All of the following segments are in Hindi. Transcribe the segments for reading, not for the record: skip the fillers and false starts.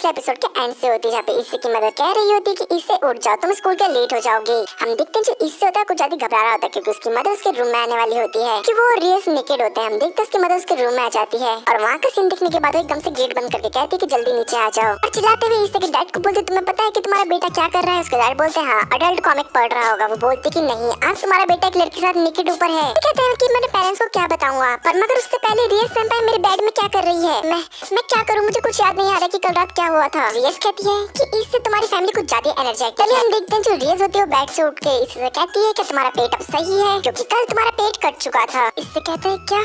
पिछले एपिसोड के एंड से होती है, जहाँ पे इससे की मदर कह रही होती है कि इससे उठ जाओ, तुम स्कूल के लेट हो जाओगे। हम देखते हैं जो इससे होता है कुछ ज्यादा घबरा रहा होता है क्योंकि उसकी मदर उसके रूम में आने वाली होती है कि वो रियस नेकेड होते हैं। हम देखते हैं उसकी मदर उसके रूम में आ जाती है और वहाँ का सीन देखने के बाद वो एकदम से गेट बंद करके कहती है कि जल्दी नीचे आ जाओ और चिल्लाते हुए इससे डैड को बोलते तुम्हें पता है कि तुम्हारा बेटा क्या कर रहा है। उसके डैड बोलते हैं हाँ अडल्ट कॉमिक पढ़ रहा होगा। वो बोलते कि नहीं आज तुम्हारा बेटा एक लड़की के साथ नेकेड ऊपर है। कहते हैं कि मेरे पेरेंट्स को क्या बताऊंगा, पर मगर उससे पहले रियस सेंपाई मेरे बेड में क्या कर रही है। मैं क्या करूं, मुझे कुछ याद नहीं आ रहा कि कल रात क्या हुआ था। रियस कहती है कि इससे तुम्हारी फैमिली कुछ ज्यादा एनर्जेटिक है। हम देखते हैं जो रियस होती है वो बेड से उठ के इससे कहती है कि तुम्हारा पेट अब सही है क्योंकि कल तुम्हारा पेट कट चुका था। इससे कहते हैं क्या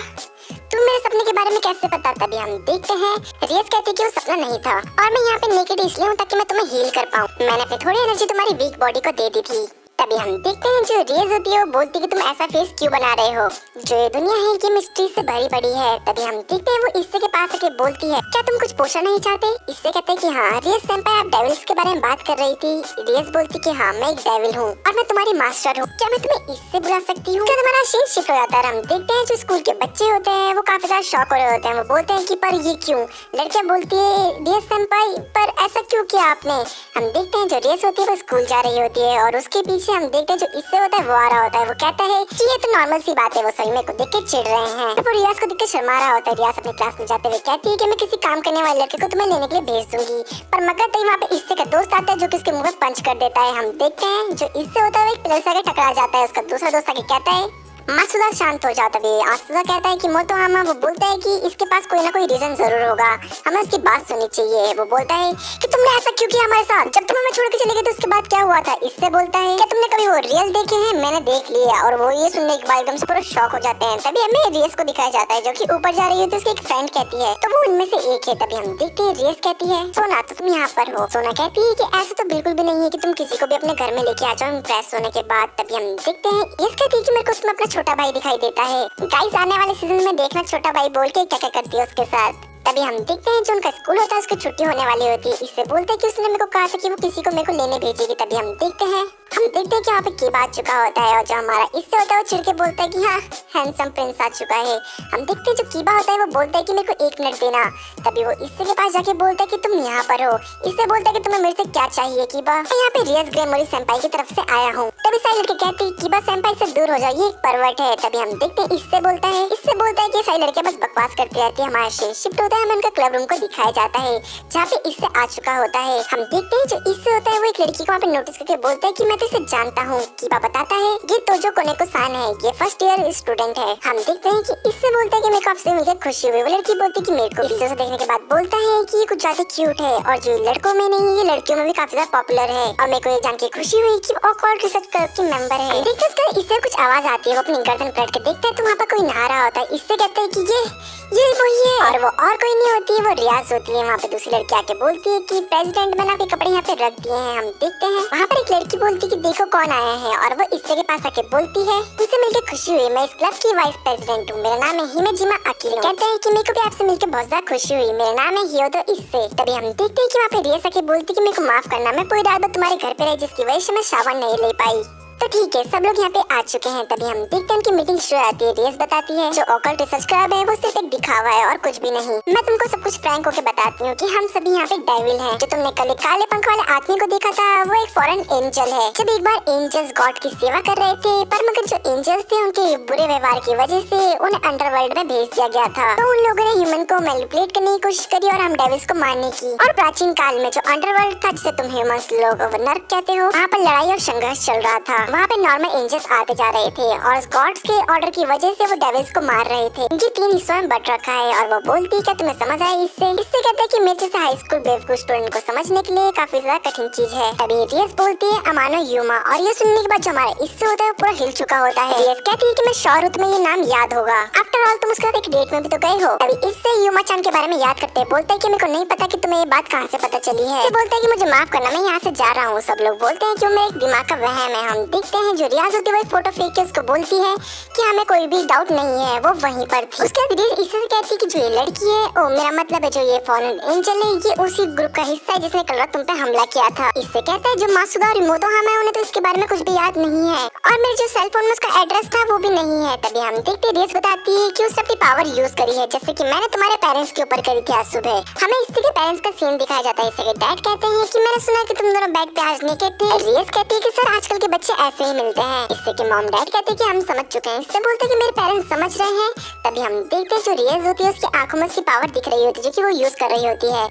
तुम मेरे सपने के बारे में कैसे पता। तभी हम देखते हैं रियस कहती है कि वो सपना नहीं था और मैं यहाँ पे नेकेड इसलिए हूँ ताकि मैं तुम्हें हील कर पाऊँ। मैंने अपनी थोड़ी एनर्जी तुम्हारी वीक बॉडी को दे दी थी। तभी हम देखते हैं जो रियस होती है वो बोलती है कि तुम ऐसा फेस क्यों बना रहे हो, जो ये दुनिया है कि मिस्ट्री से भरी पड़ी है। तभी हम देखते हैं वो इससे के पास आके बोलती है क्या तुम कुछ पूछना नहीं चाहते। इससे कहते हैं कि हाँ। रियस सेंपाई आप डेविल्स के बारे में बात कर रही थी। रियस बोलती कि हाँ मैं एक डेविल हूँ और मैं तुम्हारी मास्टर हूँ, क्या मैं तुम्हें इससे बुला सकती हूँ। क्या तुम्हारा सीन शिफ्ट हो जाता है। हम देखते हैं जो स्कूल के बच्चे होते हैं वो काफी ज्यादा शॉक हो रहे होते हैं। वो बोलते हैं कि पर ये क्यों। लड़कियां बोलती है रियस सेंपाई पर ऐसा क्यों किया आपने। हम देखते हैं जो रियस होती है वो स्कूल जा रही होती है और उसके पीछे हम देखते हैं जो इससे होता है वो आ रहा होता है। वो कहता है कि ये तो नॉर्मल सी बात है, वो सही में को देख के चिढ़ रहे हैं। तो रियाज को देख के शर्मा रहा होता है। रियाज अपनी क्लास में जाते हुए कहती है कि मैं किसी काम करने वाले लड़के को तुम्हें लेने के लिए भेज दूंगी, पर मगर तभी वहाँ पे इससे का दोस्त आता है जो कि उसके मुंह में पंच कर देता है। हम देखते हैं जो इससे होता है वो एक पिलर से आके टकरा जाता है। उसका दूसरा दोस्त आके कहता है मासूदा शांत हो जाता है। आसुदा कहता है कि मोतो हामा। वो बोलता है कि इसके पास कोई ना कोई रीजन जरूर होगा, हमें उसकी बात सुननी चाहिए। वो बोलता है कि तुमने ऐसा क्यों किया हमारे साथ, जब तुम हमें छोड़ के चले गए तो उसके बाद क्या हुआ था। इससे बोलता है क्या तुमने कभी वो रियल देखे हैं। मैंने देख लिया। और वो ये सुनने के बाद एकदम से पूरा शॉक हो जाते हैं। तभी हमें रियस को दिखाया जाता है जो कि ऊपर जा रही होती है। उसकी एक फ्रेंड कहती है तो वो उनमें से एक है। तभी हम देखते हैं रियस कहती है सोना तो तुम यहाँ पर हो। सोना कहती है कि ऐसा तो बिल्कुल भी नहीं है कि तुम किसी को भी अपने घर में लेके आ जाओ इम्प्रेस होने के बाद। तभी हम देखते हैं रियस कहती है कि मेरे को उसमें अपना छोटा भाई दिखाई देता है। गाइस आने वाले सीजन में देखना छोटा भाई बोल के क्या क्या करती है उसके साथ। तभी हम देखते हैं जो उनका स्कूल होता है उसकी छुट्टी होने वाली होती है। इससे बोलते हैं कि उसने मेरे को कहा था कि वो किसी को मेरे को लेने भेजेगी। तभी हम देखते हैं कि यहाँ पे कीबा आ चुका होता है और जो हमारा इससे होता है वो चिढ़ के बोलता है कि हाँ हैंडसम प्रिंस आ चुका है। हम देखते हैं जो कीबा होता है वो बोलता है कि मेरे को 1 मिनट देना। तभी वो इससे के पास जाके बोलता है कि तुम यहाँ पर हो। इससे बोलता है कि तुम्हें मेरे से क्या चाहिए कीबा, मैं यहाँ पे रियस ग्रेमोरी सेंपाई की तरफ से आया हूँ। तभी सारी लड़की कहती है कीबा सेंपाई से दूर हो जाओ, ये एक परवर्ट है। तभी हम देखते हैं इससे बोलता है कि सारी लड़कियां बस बकवास करती रहती है। हमारा शिफ्ट होता है, हमें उनका क्लब रूम को दिखाया जाता है जहाँ पे इससे आ चुका होता है। हम देखते हैं जो इससे होता है वो एक लड़की को वहाँ पे नोटिस करके बोलता है कि मैं तो इसे जानता हूँ। कीबा बताता है ये तोजो कोनेको-सान है, ये फर्स्ट ईयर स्टूडेंट है। हम देखते हैं कि इससे बोलता है कि मेरे को आपसे मिलकर खुशी हुई। वो लड़की बोलती है कि मेरे को। इससे देखने के बाद बोलता है कि ये कुछ ज्यादा क्यूट है और जो लड़कों में नहीं ये लड़कियों में भी काफी ज्यादा पॉपुलर है। और मेरे को ये जान के खुशी हुई कि ऑकवर्ड रिसर्च क्लब की मेंबर है। देखते उसका इससे कुछ आवाज आती है। वो अपनी गर्दन पलट के देखता है तो वहाँ पर कोई नहा रहा होता है। इससे कहता है कि ये वही है और वो और कोई नहीं होती है, वो रियाज होती है। वहाँ पे दूसरी लड़की आके बोलती है कि प्रेसिडेंट बना के कपड़े यहाँ पे रख दिए हैं। हम देखते हैं वहाँ पर एक लड़की बोलती है कि देखो कौन आया है और वो इससे के पास आके बोलती है तुमसे मिलकर खुशी हुई, मैं इस क्लब की वाइस प्रेसिडेंट हूँ, मेरा नाम है हिमेजिमा अकीनो। कहते हैं कि मेरे को भी आपसे मिलकर बहुत ज्यादा खुशी हुई, मेरा नाम है हियोतो इससे। तभी हम देखते हैं कि वहाँ पे रियाज आके बोलती है कि मेरे को माफ करना, मैं पूरी रात तुम्हारे घर पे रही जिसकी वजह से मैं शावर नहीं ले पाई। तो ठीक है सब लोग यहाँ पे आ चुके हैं। तभी हम देखते हैं उनकी मीटिंग शुरू आती है। रियस बताती है जो ऑकल्ट रिसर्च क्लब है वो सिर्फ एक दिखावा है और कुछ भी नहीं। मैं तुमको सब कुछ फ्रैंक होके बताती हूँ कि हम सभी यहाँ पे डेविल हैं। जो तुमने कल काले पंख वाले आदमी को देखा था वो एक फॉरेन एंजल है। जब एक बार एंजल्स गॉड की सेवा कर रहे थे, पर मगर जो एंजल्स थे उनके बुरे व्यवहार की वजह से उन्हें अंडरवर्ल्ड में भेज दिया गया था। तो उन लोगों ने ह्यूमन को मैनिपुलेट करने की कोशिश करी और हम डेविल्स को मारने की। और प्राचीन काल में जो अंडरवर्ल्ड था जिसे तुम ह्यूमंस लोग नर्क कहते हो, वहाँ पर लड़ाई और संघर्ष चल रहा था। वहाँ पे नॉर्मल एंजल्स आते जा रहे थे और गॉड्स के ऑर्डर की वजह से वो डेविल्स को मार रहे थे। इनकी 3 हिस्सों में बट रखा है और वो बोलती है क्या तुम्हें समझ आया। इससे कहते हैं कि मेरे जैसे हाई स्कूल बेवकूफ स्टूडेंट को समझने के लिए काफी ज्यादा कठिन चीज है। तभी रियस बोलती है अमानो यूमा और ये सुनने के बाद जो हमारा इससे होता है पूरा हिल चुका होता है। रियस कहती है कि मैं श्योर हूँ तुम्हें ये नाम याद होगा, आफ्टर ऑल तुम उसके साथ एक डेट में भी तो गए हो। तभी इससे यूमा चान के बारे में याद करते बोलता है कि मेरे को नहीं पता कि तुम्हें ये बात कहाँ से पता चली है। बोलता है कि मुझे माफ करना, मैं यहाँ से जा रहा हूँ। सब लोग बोलते हैं कि मेरे एक दिमाग का वहम है। हम देखते हैं जो रियाज होती है वो एक फोटो फेंक के उसको बोलती है कि हमें कोई भी डाउट नहीं है, वो वहीं पर थी। उसके बाद रियाज इससे कहती है कि जो ये लड़की है, ओ मेरा मतलब है जो ये फॉरेन एंजल है, ये उसी ग्रुप का हिस्सा है जिसने कल रात तुम पे हमला किया था। इससे कहता है जो मासूदा और रिमोतो हमें उन्हें तो इसके बारे में कुछ भी याद नहीं है और मेरे जो सेल फोन में उसका एड्रेस था वो भी नहीं है। तभी हम देखते हैं रियाज बताती है कि उसने अपनी पावर यूज करी है जैसे कि मैंने तुम्हारे पेरेंट्स के ऊपर करी थी आज सुबह। हमें इसके पेरेंट्स का सीन दिखाया जाता है। इसके डैड कहते हैं कि मैंने सुना कि तुम दोनों बेड पे आज नेकेड थे। रियाज कहती है कि सर आजकल के बच्चे ऐसे ही मिलते हैं। इससे कि मॉम डैड कहते हैं कि हम समझ चुके हैं। इससे बोलते हैं कि मेरे पेरेंट्स समझ रहे हैं। तभी हम देखते हैं जो रियाज होती है उसकी आंखों में उसकी पावर दिख रही होती है जो कि वो यूज कर रही होती है।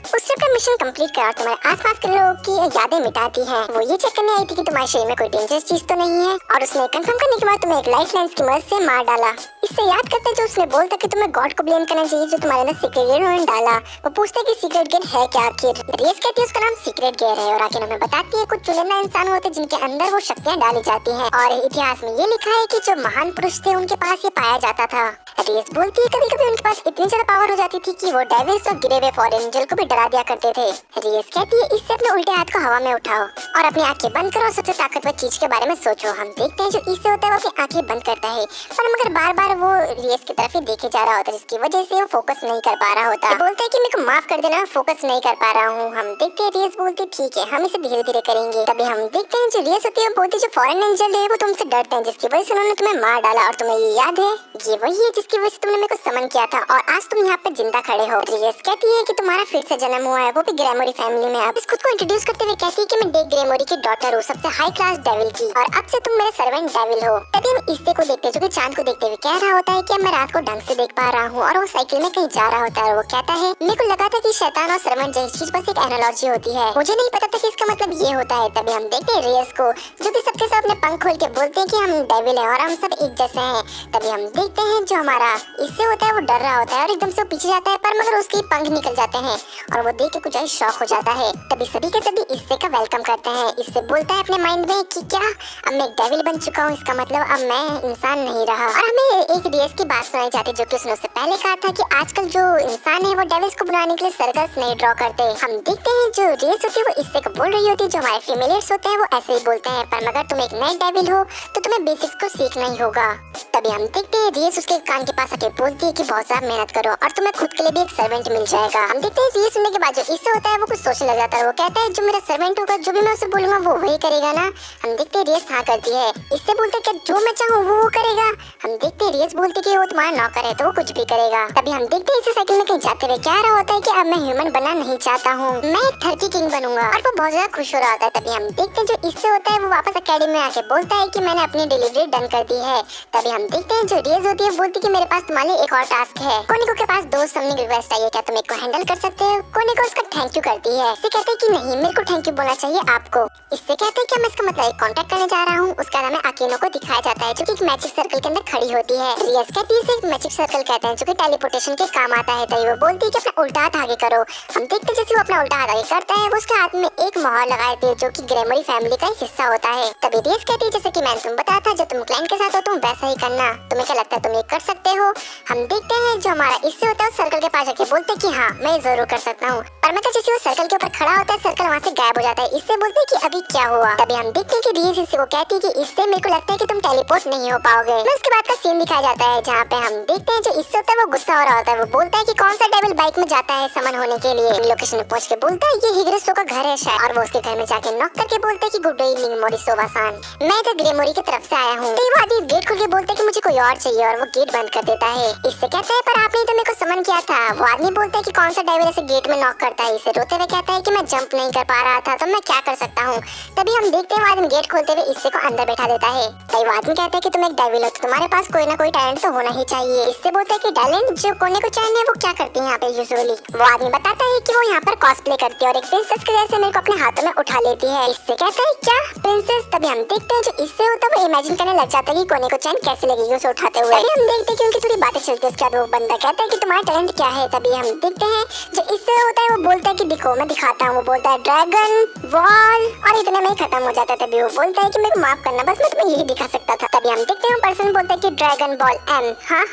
उससे अपना मिशन कंप्लीट करा तुम्हारे आसपास के लोगों की यादें मिटाती है। वो ये चेक करने आई थी कि तुम्हारे शरीर में कोई डेंजरस चीज तो नहीं है और उसने कंफर्म करने के बाद तुम्हें एक लाइफ लाइन्स की मदद से मार डाला। इससे याद करते जो उसने बोलता कि तुम्हें गॉड को ब्लेम करना चाहिए जो तुम्हारे अंदर सीक्रेट गेयर उन्होंने डाला। वो पूछता है कि सीक्रेट गेयर है क्या आखिर। रियाज कहती है उसका नाम सीक्रेट गेयर है और आखिर हमें बताती है कुछ चुनिंदा इंसान होते हैं जिनके अंदर वो शक्तियाँ डाली जाती है और इतिहास में ये लिखा है कि जो महान पुरुष थे उनके पास ये पाया जाता था। रियाज बोलती है कभी कभी उनके पास इतनी ज्यादा पावर हो जाती थी कि वो डेविल्स और गिरे हुए फॉरेन एंजल को भी डरा दिया करते थे। रियाज कहती है इससे अपने उल्टे हाथ को हवा में उठाओ और अपनी आंखें बंद करो और सबसे ताकतवर चीज के बारे में सोचो। हम देखते हैं जो इससे होता है वो अपनी आंखें बंद करता है पर मगर बार बार वो रियाज की तरफ ही देखे जा रहा होता है जिसकी वजह से वो फोकस नहीं कर पा रहा होता। बोलता है कि मेरे को माफ कर देना, फोकस नहीं कर पा रहा हूँ। हम देखते हैं रियाज बोलती ठीक है हम इसे धीरे धीरे करेंगे। तभी हम देखते हैं जो रियाज होती है बोलती जो फॉरेन एंजल है वो तुमसे डरते हैं जिसकी वजह से उन्होंने तुम्हें मार डाला और तुम्हें ये याद है ये वही है जिसकी वजह से तुमने मेरे को समन किया था और आज तुम यहाँ पे जिंदा खड़े हो। रियाज कहती है कि तुम्हारा फिर से जन्म हुआ है वो भी ग्रेमोरी फैमिली में। अब खुद को इंट्रोड्यूस करते हुए कहती है कि मैं डेक ग्रेमोरी की डॉटर हूँ, सबसे हाई क्लास डेविल की, और अब से तुम मेरे सर्वेंट डेविल हो। तभी हम इससे को देखते हैं जो कि चांद को देखते हुए कह रहा होता है कि अब मैं रात को ढंग से देख पा रहा हूँ और वो साइकिल में कहीं जा रहा होता है और वो कहता है मेरे को लगा था कि शैतान और सर्वेंट जैसी चीज बस एक एनालॉजी होती है, मुझे नहीं पता था कि इसका मतलब ये होता है। तभी हम देखते हैं रियाज को जो कि सबके सब अपने पंख खोल के बोलते हैं कि हम डेविल है और हम सब एक जैसे हैं। तभी हम देखते हैं जो हमारा इससे होता है वो डर रहा होता है और एकदम से वो पीछे जाता है पर मगर उसके पंख निकल जाते हैं और वो देख के कुछ शॉक हो जाता है। तभी सभी के सभी इससे का वेलकम करते हैं। इससे बोलता है अपने माइंड में कि क्या अब मैं डेविल बन चुका हूँ, इसका मतलब अब मैं इंसान नहीं रहा। और हमें एक रियाज की बात सुनाई जाती है जो कि उसने उससे पहले कहा था कि आजकल जो इंसान है वो डेविल्स को बनाने के लिए सर्कल्स नहीं ड्रॉ करते। हम देखते हैं जो रियाज होती है वो इससे को बोल रही होती है जो हमारे फेमिलियर्स होते हैं वो ऐसे ही बोलते हैं पर मगर तुम एक नए डेविल हो तो तुम्हें बेसिक्स को सीखना ही होगा। तभी हम देखते हैं रियाज उसके कान के पास आके बोलती है कि बहुत ज्यादा मेहनत करो और तुम्हें खुद के लिए भी एक सर्वेंट मिल जाएगा। हम देखते हैं ये सुनने के बाद जो इससे होता है वो कुछ सोचने लग जाता है। वो कहता है जो मेरा सर्वेंट होगा जो भी मैं उसे बोलूंगा वो वही करेगा ना। हम देखते हैं रियाज हाँ करती है। इससे बोलते हैं कि जो मैं चाहूँ वो करेगा। हम देखते हैं रियाज बोलती है कि वो तुम्हारा नौकर है तो वो कुछ भी करेगा। तभी हम देखते हैं इसे साइकिल में कहीं जाते हुए कह रहा होता है कि अब मैं ह्यूमन बनना नहीं चाहता हूँ, मैं एक टर्की किंग बनूंगा और वो बहुत ज्यादा खुश हो रहा होता है। तभी हम देखते हैं जो इससे होता है वो वापस अकेडमी में आके बोलता है कि मैंने अपनी डिलीवरी डन कर दी है। तभी हम देखते हैं जो रियाज होती है बोलती है कि मेरे पास तुम्हारे लिए एक और टास्क है। कोनिको के पास 2 समनिंग रिक्वेस्ट आई है, क्या तुम एक को हैंडल कर सकते हो? कोनिको उसका थैंक यू करती है। इससे कहते हैं कि नहीं मेरे को थैंक यू बोलना चाहिए आपको। इससे कहते हैं कि मैं इसका मतलब एक कांटेक्ट करने जा रहा हूँ। उसका नाम है अकीनो को दिखाया जाता है जो कि एक मैजिक सर्कल के अंदर खड़ी होती है। रियाज कहती है इसे एक मैजिक सर्कल कहते हैं जो कि टेलीपोर्टेशन के काम आता है। तभी वो बोलती है कि अपना उल्टा हाथ आगे करो। हम देखते हैं जैसे वो अपना उल्टा हाथ आगे करता है वो उसके हाथ में एक मोहर लगाए थे जो कि ग्रेमोरी फैमिली का एक हिस्सा होता है। तभी रियाज कहती है जैसे कि मैंने तुम बताया था जब तुम क्लाइंट के साथ हो तुम वैसा ही करना, तुम्हें क्या लगता है तुम ये कर सकते हो? हम देखते हैं जो हमारा इससे होता है सर्कल के पास जाके बोलते हैं कि हाँ मैं जरूर कर सकता हूँ पर मैं जैसे वो सर्कल के ऊपर खड़ा होता है सर्कल वहाँ से गायब हो जाता है। इससे बोलते हैं कि अभी क्या हुआ? तभी हम देखते हैं कि रियाज इससे को कहती है कि इससे मेरे को लगता है कि तुम टेलीपोर्ट नहीं हो पाओगे। फिर उसके बाद का सीन दिखाया जाता है जहाँ पे हम देखते हैं जो इससे होता है वो गुस्सा हो रहा होता है। वो बोलता है कि कौन सा डेविल बाइक में जाता है समन होने के लिए। लोकेशन में पहुंच के बोलता है ये हिग्रेसो का घर है शायद और वो उसके घर में जाके नॉक करके बोलता है कि गुड इवनिंग मोरिसोवा-सान, मैं तो ग्रेमोरी की तरफ से आया हूँ। तो वो आदमी गेट खोल के बोलता है कि मुझे कोई और चाहिए और वो गेट बंद कर देता है। इससे कहता है पर आपने तो मेरे को समन किया था। वो आदमी बोलता है कि कौन सा डेविल ऐसे गेट में नॉक करता है। इसे रोते हुए कहता है कि मैं जंप नहीं कर पा रहा था तो मैं क्या कर सकता हूँ। तभी हम देखते हैं वो आदमी गेट खोलते हुए इससे को अंदर बैठा देता है। तभी वो आदमी कहता है कि तुम एक डेविल हो तो तुम्हारे पास कोई ना कोई टैलेंट तो होना ही चाहिए। इससे बोलता है कि टैलेंट जो कोने को चाहिए वो क्या करती है यहाँ पे यूजुअली। वो आदमी बताता है कि वो यहाँ पर कॉस्प्ले करती है और एक प्रिंसेस के जैसे मेरे को अपने हाथों में उठा लेती है। इससे कहता है क्या प्रिंसेस? तभी हम देखते हैं जो इससे होता है वो इमेजिन करने लग जाता है कि कोने को चैन कैसे लगेगी उसे उठाते हुए। तभी हम देखते हैं कि उनकी थोड़ी बातें चलती है। उसके बाद वो बंदा कहता है कि तुम्हारा टैलेंट क्या है? तभी हम देखते हैं जो इससे होता है वो बोलता है कि दिखो मैं दिखाता हूँ। वो बोलता है ड्रैगन वॉल और इतने में ही खत्म हो जाता है। तभी वो बोलता है कि मेरे को माफ करना बस मैं तुम्हें यही दिखा सकता था। तभी हम देखते हैं पर्सन बोलता है कि ड्रैगन बॉल एम। हाँ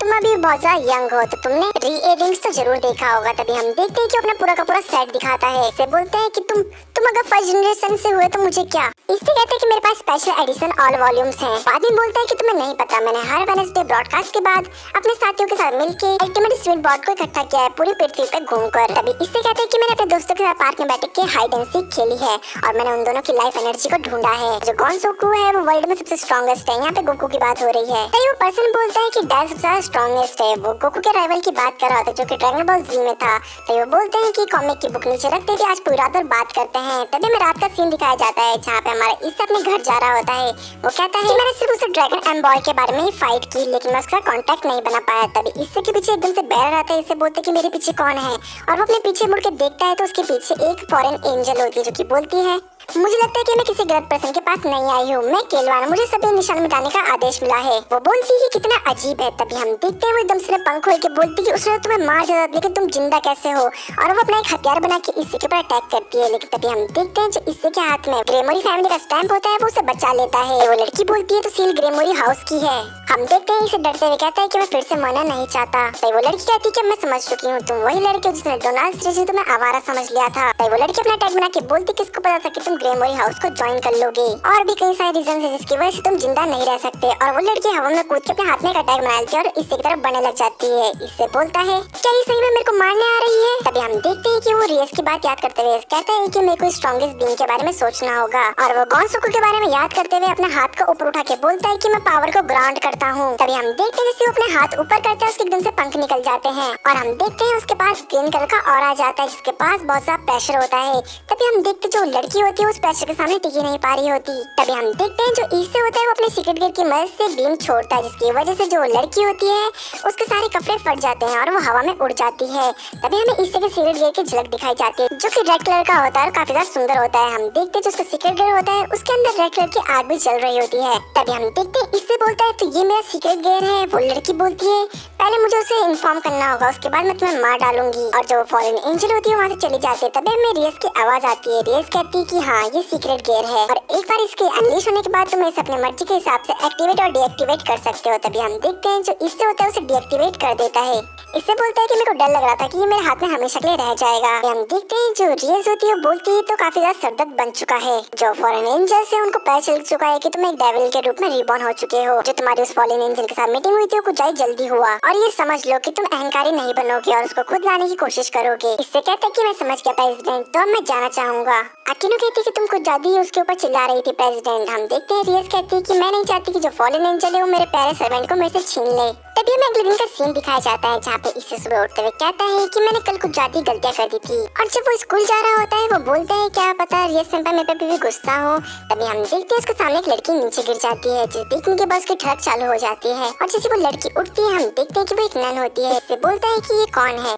तुम अभी बहुत ज्यादा यंग हो तो तुमने री-एडिंग्स तो जरूर देखा होगा। तभी हम देखते हैं कि अपना पूरा का पूरा सेट दिखाता है। इसे बोलते हैं कि तुम अगर फर्स्ट जनरेशन से हुए तो मुझे क्या। इससे कहते हैं कि मेरे पास स्पेशल एडिशन ऑल वॉल्यूम्स हैं। बाद में बोलता है कि तुम्हें नहीं पता, मैंने हर वेडनेसडे ब्रॉडकास्ट के बाद अपने साथियों के साथ मिलकर अल्टीमेट स्वीट बॉट को इकट्ठा किया है पूरी पृथ्वी पे घूमकर। तभी इससे कहते हैं कि मैंने अपने दोस्तों के साथ पार्क में बैठ के हाइड एंड सीक खेली है और मैंने उन दोनों की लाइफ एनर्जी को ढूंढा है। जो गोन्सोकू है वो वर्ल्ड में सबसे स्ट्रॉन्गेस्ट है। यहाँ पे गोकू की बात हो रही है। तो वो पर्सन बोलता है कि डैड सबसे ज्यादा स्ट्रॉन्गेस्ट है। वो गोकू के राइवल की बात कर रहा था जो कि ड्रैगन बॉल जी में था। तो वो बोलते हैं कि कॉमिक की बुक नीचे रखते हैं, आज पूरी रात भर बात करते हैं। तभी हमें रात का सीन दिखाया जाता है जहाँ पे हमारा इससे अपने घर जा रहा होता है। वो कहता है कि मैंने सिर्फ उसे ड्रैगन एम बॉय के बारे में ही फाइट की, लेकिन मैं उसका कांटेक्ट नहीं बना पाया। तभी इससे के पीछे एकदम से बैर रहता है। इससे बोलते कि मेरे पीछे कौन है, और वो अपने पीछे मुड़ के देखता है तो उसके पीछे एक फॉरेन एंजल होती है जो कि बोलती है मुझे लगता है कि मैं किसी गलत पर्सन के पास नहीं आई हूँ, मैं केलवान, मुझे सभी निशान मिटाने का आदेश मिला है। वो बोलती है कि कितना अजीब है। तभी हम देखते हैं वो एकदम से पंख खोल के बोलती है कि उसने तुम्हें मार दिया लेकिन तुम जिंदा कैसे हो, और वो अपना एक हथियार बना के इससे के ऊपर अटैक करती है। लेकिन तभी हम देखते हैं जो इससे के हाथ में ग्रेमोरी फैमिली का स्टैम्प होता है वो उसे बचा लेता है। वो लड़की बोलती है तो सील ग्रेमोरी हाउस की है। हम देखते हैं इसे डरते हुए कहता है कि मैं फिर से मरना नहीं चाहता। तो वो लड़की कहती है कि मैं समझ चुकी हूँ, तुम वही लड़की हो जिसने डोनाल्ड स्ट्रेसी तुम्हें आवारा समझ लिया था। तो वो लड़की अपना अटैक बना के बोलती किसको पता था कि तुम ग्रेमोरी हाउस को ज्वाइन कर लोगे, और भी कई सारे रीजन है जिसकी वजह से तुम जिंदा नहीं रह सकते। और वो लड़की हवा में कूद के अपने हाथ में एक अटैक बना लेती है और इससे की तरफ बढ़ने लग जाती है। इससे बोलता है क्या ये सही में मेरे को मारने आ रही है। तभी हम देखते हैं कि वो रियस की बात याद करते हुए कहता है कि मेरे को स्ट्रॉन्गेस्ट बीइंग के बारे में सोचना होगा, और वो गोन्सोकू के बारे में याद करते हुए अपने हाथ को ऊपर उठा के बोलता है कि मैं पावर को ग्राउंड करता हूँ। तभी हम देखते हैं जैसे वो अपने हाथ ऊपर करता है उसके एकदम से पंख निकल जाते हैं, और हम देखते हैं उसके पास ग्रीन कलर का ऑरा जाता है जिसके पास बहुत ज्यादा प्रेशर होता है। तभी हम देखते जो लड़की होती है उस प्रेशर के सामने टिकी नहीं पा रही होती। तभी हम देखते हैं जो इससे होता है वो अपने सीक्रेट गेट की मदद से बीम छोड़ता है जिसकी वजह से जो लड़की होती है उसके सारे कपड़े फट जाते हैं और वो हवा में उड़ जाती है। तभी हमें इससे के सीक्रेट गेट की झलक दिखाई जाती है जो कि रेड कलर का होता है और काफी ज्यादा सुंदर होता है। हम देखते हैं जो उसका सीक्रेट गेट होता है उसके अंदर रेड कलर की आग भी जल रही होती है। तभी हम देखते हैं इससे बोलता है तो ये मेरा सीक्रेट गेट है। वो लड़की बोलती है पहले मुझे उसे इन्फॉर्म करना होगा, उसके बाद मैं तुम्हें मार डालूंगी। और जो फॉरेन एंजल होती है वहाँ से चली जाती है। तभी हमें रियस की आवाज आती है। रियस कहती है कि हाँ ये सीक्रेट गेट है और एक बार इसके अनलीश होने के बाद तुम इसे अपने मर्जी के हिसाब से एक्टिवेट और डीएक्टिवेट कर सकते हो। तभी हम देखते हैं जो इससे होता है उसे डीएक्टिवेट कर देता है। इससे बोलता है कि मेरे को डर लग रहा था कि ये मेरे हाथ में हमेशा के लिए रह जाएगा। हम देखते हैं जो रियस होती है बोलती है तो काफी ज्यादा सरदर्द बन चुका है। जो फॉरेन एंजल से उनको पता चल चुका है कि तुम एक डेविल के रूप में रिबॉर्न हो चुके हो। जो तुम्हारी उस फॉरेन एंजल के साथ मीटिंग हुई थी वो कुछ ज्यादा जल्दी हुआ, और ये समझ लो कि तुम अहंकारी नहीं बनोगे और उसको खुद लाने की कोशिश करोगे। इससे कहते हैं कि मैं समझ गया प्रेसिडेंट, तो अब मैं जाना चाहूंगा। अकीनो कहती है कि तुम कुछ ज्यादा ही उसके ऊपर चिल्ला रही थी प्रेसिडेंट। हम देखते हैं रियस कहती है कि मैं नहीं चाहती कि जो फॉरेन एंजल है वो मेरे प्यारे सर्वेंट को मेरे से छीन ले। तभी हमें अगले दिन का सीन दिखाया जाता है जहाँ पे इससे सुबह उठते हुए कहता है कि मैंने कल कुछ ज्यादा गलतियाँ कर दी थी। और जब वो स्कूल जा रहा होता है वो बोलता है क्या पता रियस सेंपाई मेरे पे भी गुस्सा हो। तभी हम देखते हैं उसके सामने एक लड़की नीचे गिर जाती है जिसे देखने के बाद उसकी ट्रक चालू हो जाती है, और जैसे वो लड़की उठती है हम देखते हैं कि वो एक नन होती है। इससे बोलता है कि ये कौन है।